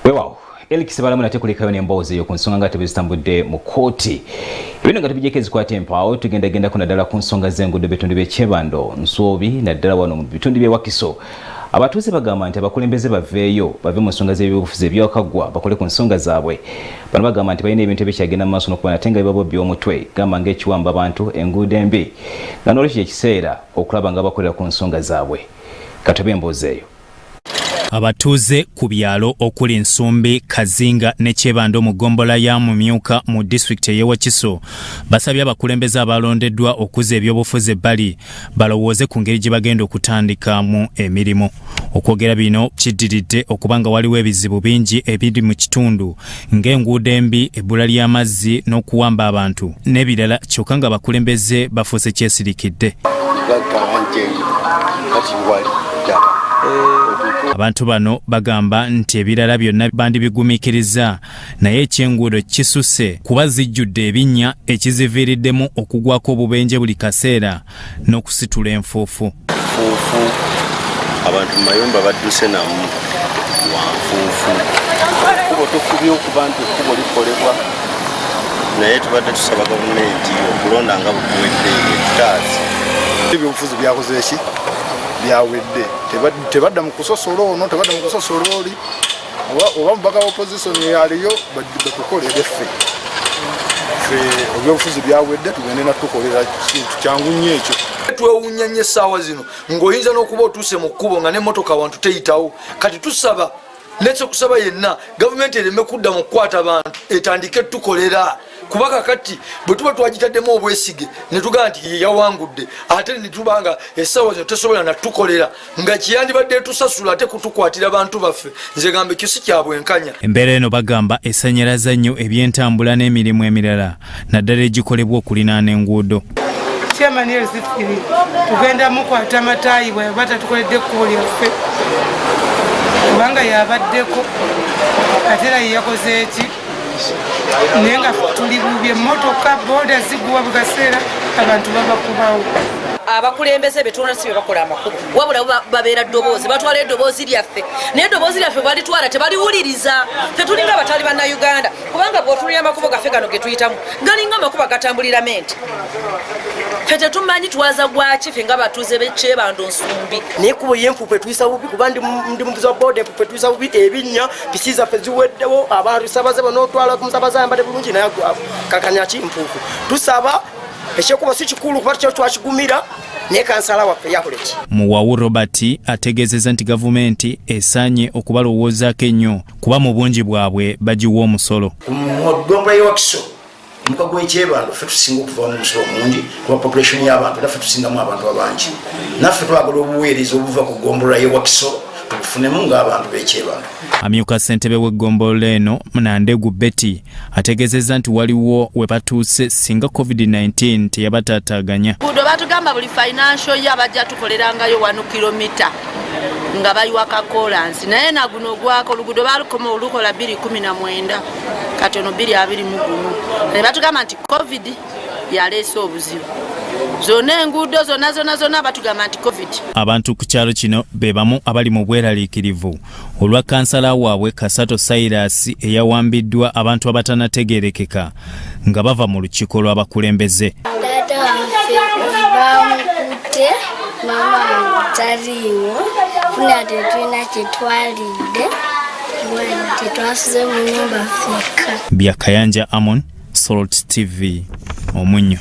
Weewaawo Elikisi balamu nate kulekayo n'emboozi eyo ku nsonga nga tebezitambudde mu kkooti. Ebino nga tubijjeko ezikwata empaawo tugendagendako naddala ku nsonga z'enguudo bitundu by'e Kyebando, Nsuubi naddala wano mu bitundu by'e Wakiso. Abatuuze bagamba nti abakulembeze baveeyo bave mu nsonga z'ebyobufuzi ebyawakaggwa bakole ku nsonga zaabwe. Bano bagamba nti balina ebintu ebikyagenda mu maaso n'okuba nate nga bibabobbi omutwe gamba ng'ekiwamba abantu enguudo embi nga n'olwekyo ekiseera okulaba nga bakolera ku nsonga zaabwe. Katobe emboozi eyo. Abatuuze ku byalo okuli Nsumbi, Kazinga ne Kyebando mu ggombolola ya Mumyuka mu disitulikiti ey'e Wakiso basabye abakulembeze abalondeddwa okuza ebyobufuzi ebbali balowooze ku ngeri gye bagenda okutandikamu emirimu. Okwogera bino kiddiridde okuba nga waliwo ebizibu bingi ebiri mu kitundu ng'enguudo embi, ebbula ly'amazzi n'okuwamba abantu n'ebirala kyokka nga abakulembeze bafuuse kyesirikidde. Abantu bano bagamba nti ebirala byonna bandibigumiikiriza naye ekyenguudo kisusse kuba zijjudde ebinnya ekiziviiriddemu okugwako obubenje buli kaseera n'okusitula enfuufu. Abantu mu mayumba badduse namu wanfuufu. Ekkubo tufubye okuba nti ekkubo likolebwa naye tubadde tusaba gavumenti okulonda nga bukuwedde ekitaazi. Ebyobufuzi byakoze eki? Byawedde tebadda mu kusosola ono tebadda mu kusosola oli oba mubaka wa opposition yaliyo batukolere ffe ebyobufuzi byawedde tugende natukolera kintu kyangu nnyo ekyo. Twewuunya nnyo essaawa zino ng'oyinza n'okuba otuuse mu kkubo nga n'emmotoka wantu teyitawo. Kati tusaba n'ekyokusaba yenna gavumenti ereme kudda mu kukwata abantu etandike tukolera kuba kakati bwe tuba twagitaddemu obwesige ne tugamba nti yawangudde ate ne tubanga essaawa zino tesobola natukolera nga kiyandibadde tusasula ate kutukwatira abantu baffe. Nze gamba ekyo si kya bwenkanya. Embeera eno bagamba esanyalaza nnyo ebyentambula n'emirimu emirala naddala egikolebwa okulinaana enguudo. Chairman Zifiri tugenda mukwata amataayi bwe bata tukoledde ekkubo lyaffe kubanga yabaddeko ate era yakoze eki naye nga tuli bubi emmotoka booda ziguwa buli kaseera abantu babakubawo. Abakulembeze betuna si bakola amakubo wabula babeera ddoboozi batwala eddoboozi lyaffe naye eddoboozi lyaffe balitwala tebaliwuliriza. Ffe tulinga abatali banna Uganda kubanga bw'otulira amakubo gaffe gano ge tuyitamu galinga amakubo gatambulira menti. Ffe tetumanyi twaza gwaki ffe nga batuuze b'e Kyebando, Nsumbi. Naye ekkubo y'enfuufu etuyisa bubi kuba ndi muvuzi wa booda enfuufu etuyisa bubi ebinnya pisi zaffe ziweddewo abantu sabaze banootwala ku musabaze ayambadde bulungi naye kakanya ki nfuufu. Tusaba ekyekubo si kikulu kuba kyo twakigumira naye kansala waffe yakola ki. Muwawu Robert ategeezezza nti gavumenti esaanye okubalowoozaako ennyo kuba mu bungi bwabwe bagiwa omusolo. Mu ggombolola y'e Wakiso omuka gw'e Kyebando ffe tusinga okuvamu omusolo mungi kuba population y'abantu era ffe tusingamu abantu abangi. Naffe twagala obuweereza obuva ku ggombolola y'e Wakiso tubufunemu ng'abantu b'e Kyebando. Amyuka ssentebe w'eggombolola eno Nandegu Betty ategeezezza nti waliwo we batuuse singa COVID-19 teyabataataaganya. Gudo batugamba buli financial year bajja tukolerangayo 1 kilomita nga bayiwaka kolansi naye naguno ogwako oluguudo balukoma olukola 219 kati ono 221 ne batugamba nti COVID yaleese obuzibu. Zonna enguudo zonna batugamba nti COVID. Abantu ku kyalo kino be bamu abali mu bweraliikirivu olwa kansala waabwe Kasato Cyrus eyawambiddwa abantu abatanategeerekeka nga bava mu lukiiko lw'abakulembeze. Taata waffe bamukute mama mutaliiwo funa tetulina kyetwalidde tetwasuze mu nnyumba ffekka. Byakayanja Amon, Salt TV, Omunyo.